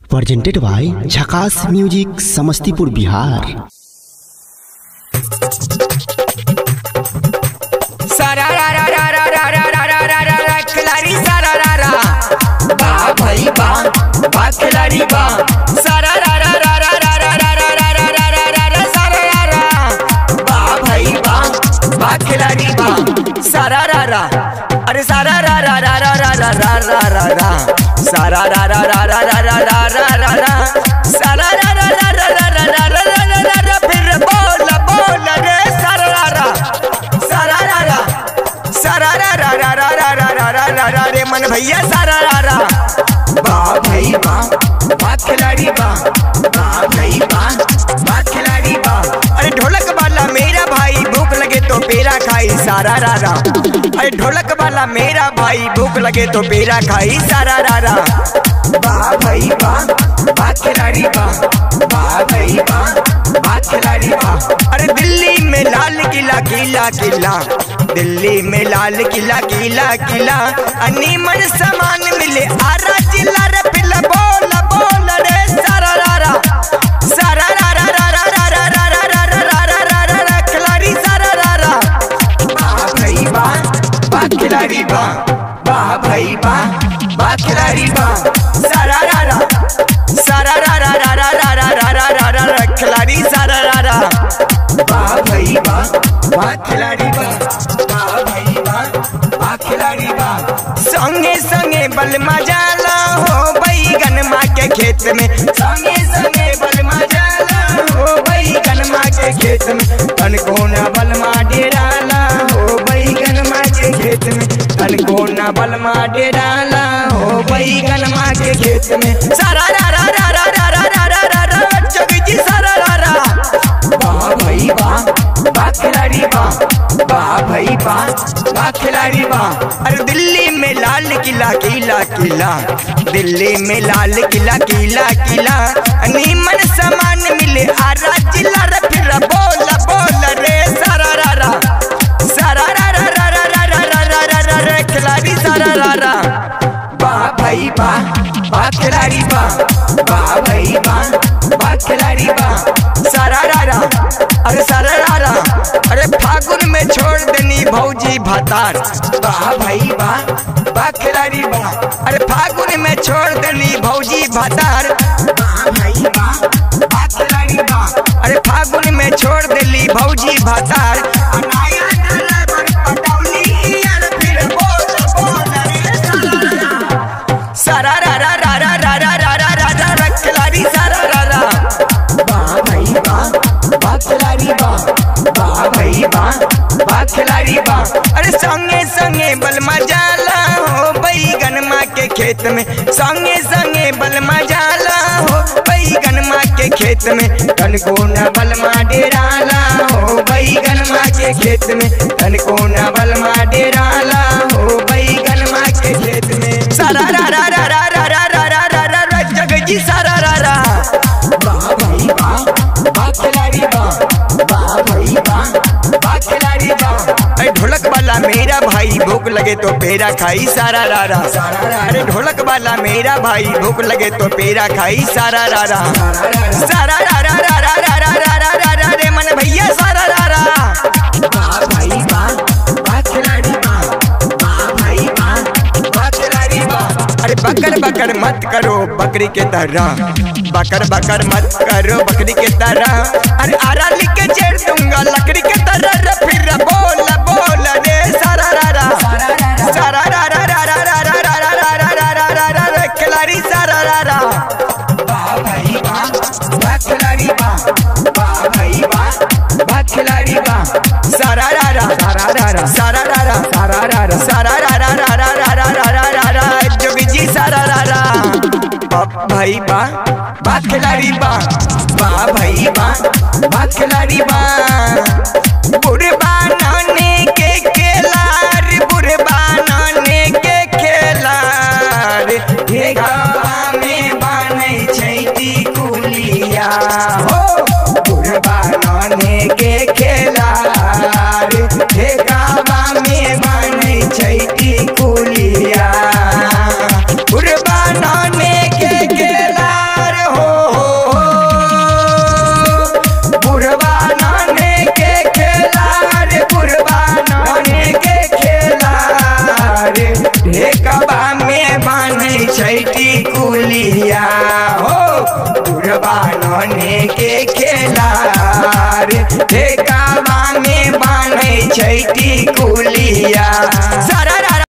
Presented by झकास music Samastipur Bihar. सारा रा रा रा रा रा रा रा रा रा रा रा खिलाड़ी सारा रा रा बा भाई बा खिलाड़ी बा सारा रा रा रा रा रा रा रा रा रा रा रा रा रा सारा रा रा बा भाई बा खिलाड़ी बा सारा रा रा अरे सारा रा रा रा रा रा रा रा रा रा रा सारा रा रा रा रा रा रा रा रा रा रा सारा रा रा रा रा रा रा रा रा रा रा रा फिर बोल बोल रे सारा रा रा सारा रा रा सारा रा रा रा रा रा रा रा रा रा रा रे मन भैया सारा रा रा बा भाई बा खिलाड़ी बा भाई बा खिलाड़ी बा अरे ढोलक वाला मेरा भाई भूख लगे तो पेड़ा खाई सारा रा रा अरे ढोलक वाला मेरा भाई भूख लगे तो पेड़ा खाई सारा रा रा बा भाई बा खिलाड़ी बा भाई बा खिलाड़ी बा अरे दिल्ली में लाल किला किला किला दिल्ली में लाल किला किला किला अनीमन सामान मिले आरा जिला रे पिला बोल बोल रे सारा रा रा सारा रा रा रा रा रा रा रा रा रा रा रा रा रा खिलाड़ी सारा रा रा बा भाई बा खिलाड़ी बा भाई बा खिलाड़ी बा सारा रा रा सारा रा रा रा रा रा रा रा रा रा रा खिलाड़ी सारा रा रा बा भाई बा खिलाड़ी बा भाई बा खिलाड़ी बा संगे संगे बल मजाला हो बैगन माँ के खेत में संगे संगे बल मजाला हो बैगन माँ के खेत में तन कोना बल माँ डेराला हो बैगन माँ के खेत में तन कोना बल माँ डेराला हो बैगन माँ के खेत में सारा रा रा रा रा रा रा रा रा रा जगजी सारा रा रा बा भाई बा खिलाड़ी बा भाई बा खिलाड़ी बा अरे दिल्ली में लाल किला किला किला दिल्ली में लाल किला किला किला नीमन सामान मिले आरा जिला रे फिर बोल बोल रे सारा रा रा सारा रा रा रा रा रा रा रा रा रा रा खिलाड़ी सारा रा रा बा भाई बा खिलाड़ी बा भाई बा खिलाड़ी बा सारा रा रा अरे सारा रा रा अरे फागुन में छोड़ देनी भौजी भातार बा भाई बा खिलाड़ी बा अरे फागुन में छोड़ देनी भौजी भातार बा भाई बा खिलाड़ी बा अरे फागुन में छोड़ देली भौजी भातार अनाया ड्राइवर पटौली यार फिर बोल बोल रे सारा रा रा रा रा रा रा रा रा रा रा खिलाड़ी सारा रा रा बा भाई बा खिलाड़ी बा भाई बा खिलाड़ी बा अरे संगे संगे बल मजाला हो बैगन माँ के खेत में संगे संगे बल मजाला हो बैगन माँ के खेत में तन कोना बल माँ डेराला हो बैगन माँ के खेत में तन कोना बल माँ डेराला हो बैगन माँ के खेत में सारा रा रा रा रा रा रा रा रा रा रा जगजी सारा रा रा बा भाई बा खिलाड़ी बा भाई बा खिलाड़ी बा अरे ढोलक वाला मेरा भाई भूख लगे तो पेड़ा खाई सारा रा रा अरे ढोलक वाला मेरा भाई भूख लगे तो पेड़ा खाई सारा रा रा सारा रा रा रा रा रा रा रा रा रा रा रे मन भैया सारा रा रा बा भाई बा खिलाड़ी बा भाई बा खिलाड़ी बा अरे बकर बकर मत करो बकरी के तरह बकर बकर मत करो बकरी के तरह अरे आरा लिख के चेड़ दूंगा लकड़ी के तरह रे फिर बोल बोल रे सारा रा रा सारा रा रा रा रा रा रा रा रा रा रा रा रा रा रा खिलाड़ी सारा रा रा बा भाई बा खिलाड़ी बा भाई बा खिलाड़ी बा सारा रा रा सारा रा रा सारा रा रा सारा रा रा सारा रा रा रा रा रा रा रा रा रा जोगी सारा रा रा भाई बा खिलाड़ी बा भाई बा खिलाड़ी बा बुढ़बा नाने के खेलार बुढ़बा नाने के खेलार हे गावा में बानै छैती कुलिया हो बुढ़बा नाने के खेलार हे गावा में बानै छैती कुलिया बुढ़बा नाने के खेलार छैटी कुलिया हो बुढ़वा नने के खेला रे काबा में बांधे छैटी कुलिया।